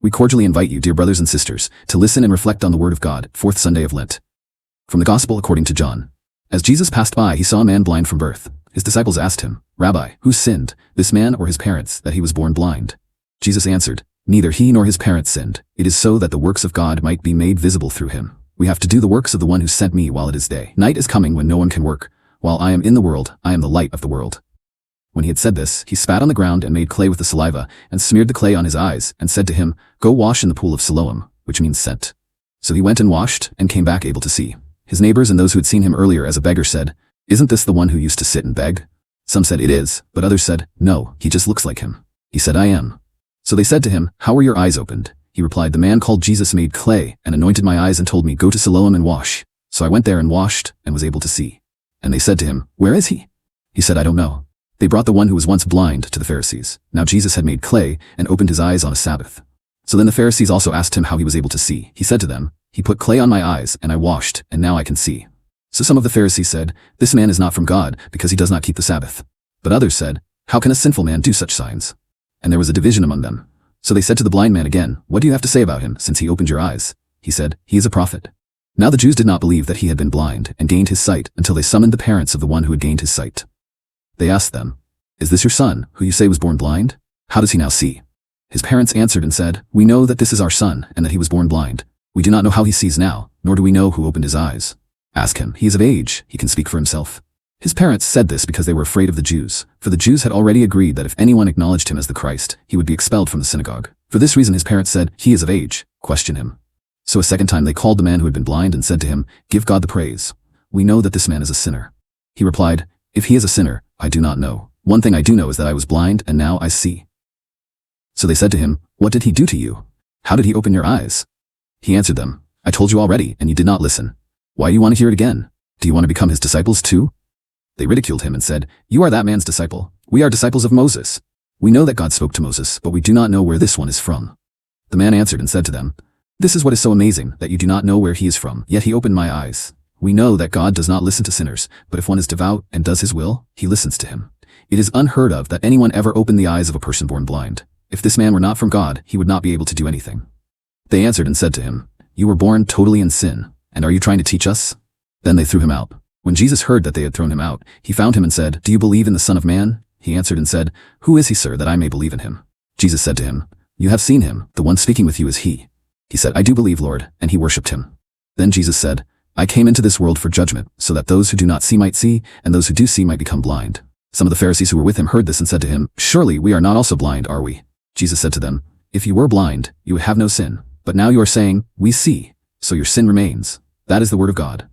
We cordially invite you, dear brothers and sisters, to listen and reflect on the Word of God, fourth Sunday of Lent. From the Gospel according to John. As Jesus passed by, he saw a man blind from birth. His disciples asked him, "Rabbi, who sinned, this man or his parents, that he was born blind?" Jesus answered, "Neither he nor his parents sinned. It is so that the works of God might be made visible through him. We have to do the works of the one who sent me while it is day. Night is coming when no one can work. While I am in the world, I am the light of the world." When he had said this, he spat on the ground and made clay with the saliva, and smeared the clay on his eyes, and said to him, "Go wash in the pool of Siloam," which means sent. So he went and washed, and came back able to see. His neighbors and those who had seen him earlier as a beggar said, "Isn't this the one who used to sit and beg?" Some said, "It is," but others said, "No, he just looks like him." He said, "I am." So they said to him, "How were your eyes opened?" He replied, "The man called Jesus made clay, and anointed my eyes and told me, 'Go to Siloam and wash.' So I went there and washed, and was able to see." And they said to him, "Where is he?" He said, "I don't know." They brought the one who was once blind to the Pharisees. Now Jesus had made clay, and opened his eyes on a Sabbath. So then the Pharisees also asked him how he was able to see. He said to them, "He put clay on my eyes, and I washed, and now I can see." So some of the Pharisees said, "This man is not from God, because he does not keep the Sabbath." But others said, "How can a sinful man do such signs?" And there was a division among them. So they said to the blind man again, "What do you have to say about him, since he opened your eyes?" He said, "He is a prophet." Now the Jews did not believe that he had been blind, and gained his sight, until they summoned the parents of the one who had gained his sight. They asked them, "Is this your son, who you say was born blind? How does he now see?" His parents answered and said, "We know that this is our son, and that he was born blind. We do not know how he sees now, nor do we know who opened his eyes. Ask him, he is of age, he can speak for himself." His parents said this because they were afraid of the Jews, for the Jews had already agreed that if anyone acknowledged him as the Christ, he would be expelled from the synagogue. For this reason his parents said, "He is of age, question him." So a second time they called the man who had been blind and said to him, "Give God the praise. We know that this man is a sinner." He replied, "If he is a sinner, I do not know. One thing I do know is that I was blind, and now I see." So they said to him, "What did he do to you? How did he open your eyes?" He answered them, "I told you already, and you did not listen. Why do you want to hear it again? Do you want to become his disciples too?" They ridiculed him and said, "You are that man's disciple. We are disciples of Moses. We know that God spoke to Moses, but we do not know where this one is from." The man answered and said to them, "This is what is so amazing, that you do not know where he is from, yet he opened my eyes. We know that God does not listen to sinners, but if one is devout and does his will, he listens to him. It is unheard of that anyone ever opened the eyes of a person born blind. If this man were not from God, he would not be able to do anything." They answered and said to him, "You were born totally in sin, and are you trying to teach us?" Then they threw him out. When Jesus heard that they had thrown him out, he found him and said, "Do you believe in the Son of Man?" He answered and said, "Who is he, sir, that I may believe in him?" Jesus said to him, "You have seen him, the one speaking with you is he." He said, "I do believe, Lord," and he worshipped him. Then Jesus said, "I came into this world for judgment, so that those who do not see might see, and those who do see might become blind." Some of the Pharisees who were with him heard this and said to him, "Surely we are not also blind, are we?" Jesus said to them, "If you were blind, you would have no sin. But now you are saying, 'We see,' so your sin remains." That is the word of God.